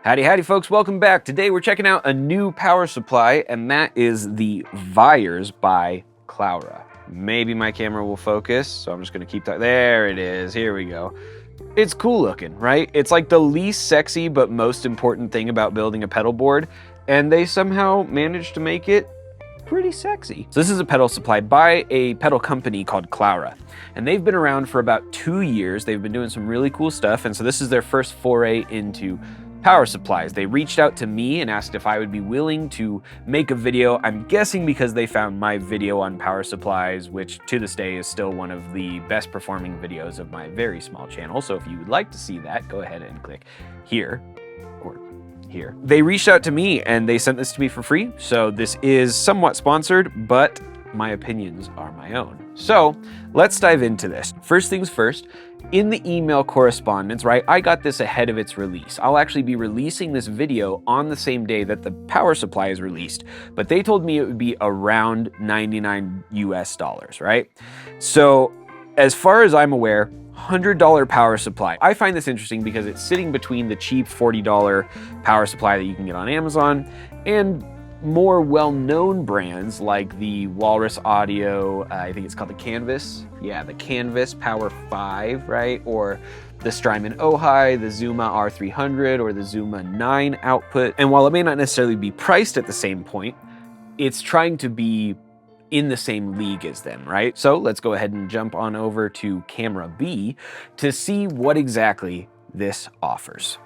Howdy, howdy, folks. Welcome back. Today we're checking out a new power supply, and that is the Vires by Clara. Maybe my camera will focus, so I'm just going to keep that. There it is. Here we go. It's cool looking, right? It's like the least sexy but most important thing about building a pedal board, and they somehow managed to make it pretty sexy. So this is a pedal supply by a pedal company called Clara, and they've been around for about 2 years. They've been doing some really cool stuff, and so this is their first foray into power supplies. They reached out to me and asked if I would be willing to make a video. I'm guessing because they found my video on power supplies, which to this day is still one of the best performing videos of my very small channel. So if you would like to see that, go ahead and click here or here. They reached out to me and they sent this to me for free. So this is somewhat sponsored, but my opinions are my own. So let's dive into this. First things first, in the email correspondence, right, I got this ahead of its release. I'll actually be releasing this video on the same day that the power supply is released, but they told me it would be around $99 US, right? So as far as I'm aware, $100 power supply. I find this interesting because it's sitting between the cheap $40 power supply that you can get on Amazon and more well-known brands like the Walrus Audio, I think it's called the Canvas. Yeah, the Canvas Power 5, right? Or the Strymon Ojai, the Zuma R300, or the Zuma 9 output. And while it may not necessarily be priced at the same point, it's trying to be in the same league as them, right? So let's go ahead and jump on over to camera B to see what exactly this offers.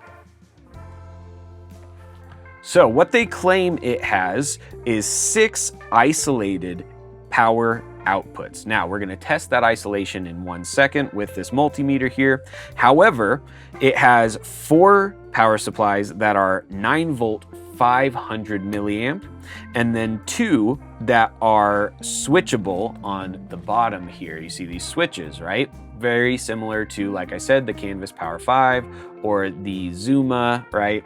So what they claim it has is 6 isolated power outputs. Now we're going to test that isolation in 1 second with this multimeter here. However, it has 4 power supplies that are 9 volt, 500 milliamp, and then 2 that are switchable on the bottom here. You see these switches, right? Very similar to, like I said, the Canvas Power 5 or the Zuma, right?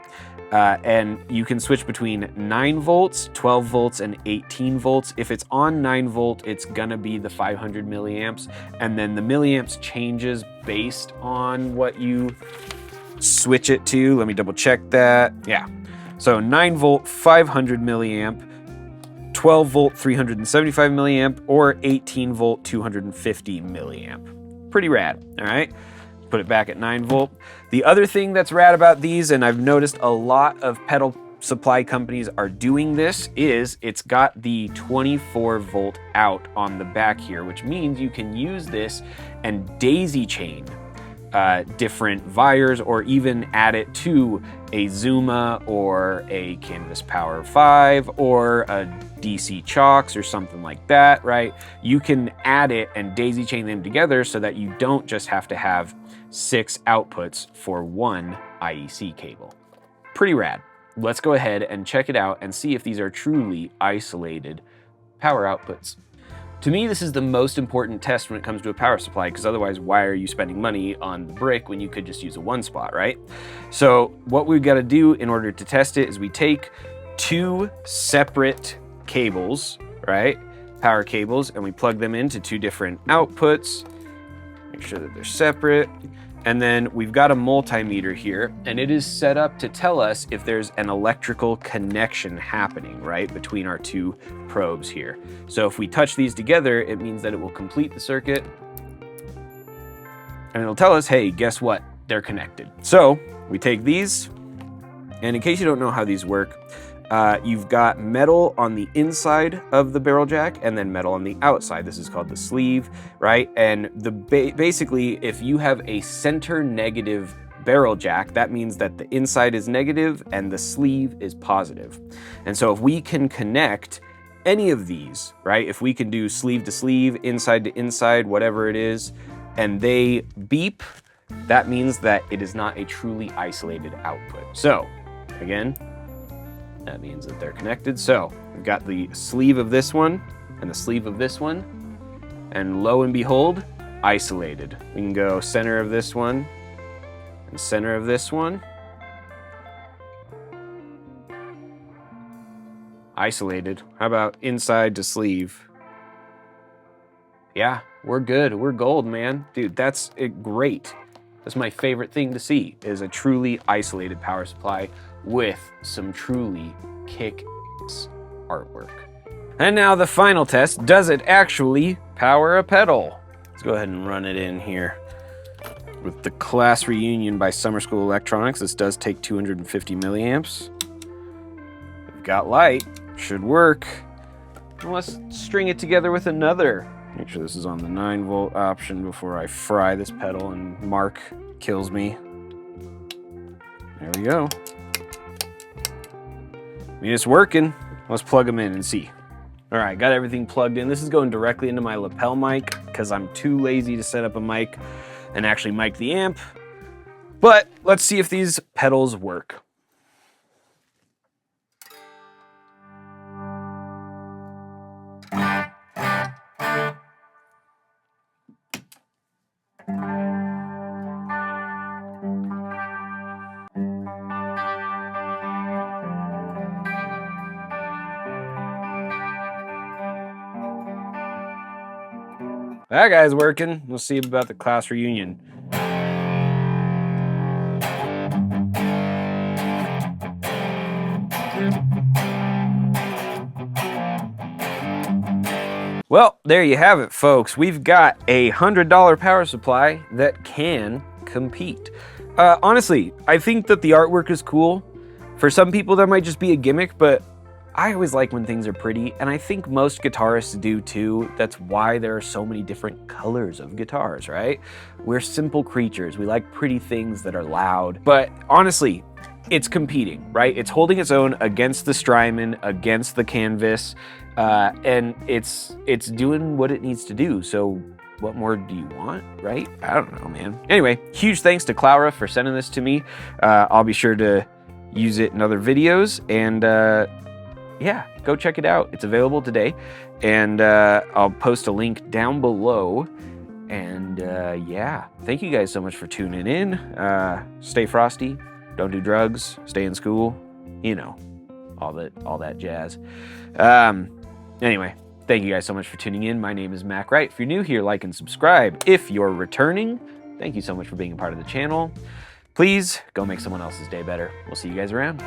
And you can switch between 9 volts, 12 volts, and 18 volts. If it's on 9 volt, it's gonna be the 500 milliamps. And then the milliamps changes based on what you switch it to. Let me double check that. Yeah. So 9 volt, 500 milliamp, 12 volt, 375 milliamp, or 18 volt, 250 milliamp. Pretty rad, all right? Put it back at 9 volt. The other thing that's rad about these, and I've noticed a lot of pedal supply companies are doing this, is it's got the 24 volt out on the back here, which means you can use this and daisy chain different Vires or even add it to a Zuma or a Canvas Power 5 or a DC Chalks or something like that, right? You can add it and daisy chain them together so that you don't just have to have 6 outputs for one IEC cable. Pretty rad. Let's go ahead and check it out and see if these are truly isolated power outputs. To me, this is the most important test when it comes to a power supply, because otherwise, why are you spending money on the brick when you could just use a one spot, right? So what we've got to do in order to test it is we take 2 separate cables, right? Power cables, and we plug them into 2 different outputs. Make sure that they're separate. And then we've got a multimeter here, and it is set up to tell us if there's an electrical connection happening, right, between our 2 probes here. So if we touch these together, it means that it will complete the circuit, and it'll tell us, hey, guess what? They're connected. So we take these, and in case you don't know how these work, you've got metal on the inside of the barrel jack and then metal on the outside. This is called the sleeve, right? And basically, if you have a center negative barrel jack, that means that the inside is negative and the sleeve is positive. And so if we can connect any of these, right? If we can do sleeve to sleeve, inside to inside, whatever it is, and they beep, that means that it is not a truly isolated output. So again, that means that they're connected. So we've got the sleeve of this one and the sleeve of this one, and lo and behold, isolated. We can go center of this one and center of this one. Isolated. How about inside to sleeve? Yeah, we're good. We're gold, man. Dude, that's great. That's my favorite thing to see, is a truly isolated power supply with some truly kick-ass artwork. And now the final test, does it actually power a pedal? Let's go ahead and run it in here. With the Class Reunion by Summer School Electronics, this does take 250 milliamps. We've got light, should work. And let's string it together with another. Make sure this is on the 9-volt option before I fry this pedal and Mark kills me. There we go. I mean, it's working. Let's plug them in and see. All right, got everything plugged in. This is going directly into my lapel mic because I'm too lazy to set up a mic and actually mic the amp. But let's see if these pedals work. That guy's working. We'll see about the Class Reunion. Well, there you have it, folks. We've got a $100 power supply that can compete. Honestly, I think that the artwork is cool. For some people, that might just be a gimmick, but I always like when things are pretty, and I think most guitarists do too. That's why there are so many different colors of guitars, right? We're simple creatures. We like pretty things that are loud. But honestly, it's competing, right? It's holding its own against the Strymon, against the Canvas, and it's doing what it needs to do. So what more do you want, right? I don't know, man. Anyway, huge thanks to Clara for sending this to me. I'll be sure to use it in other videos, and yeah, go check it out. It's available today, and I'll post a link down below. And yeah, thank you guys so much for tuning in. Stay frosty, don't do drugs, stay in school, you know, all that jazz. Anyway, thank you guys so much for tuning in. My name is Mac Wright. If you're new here, like and subscribe. If you're returning, thank you so much for being a part of the channel. Please go make someone else's day better. We'll see you guys around.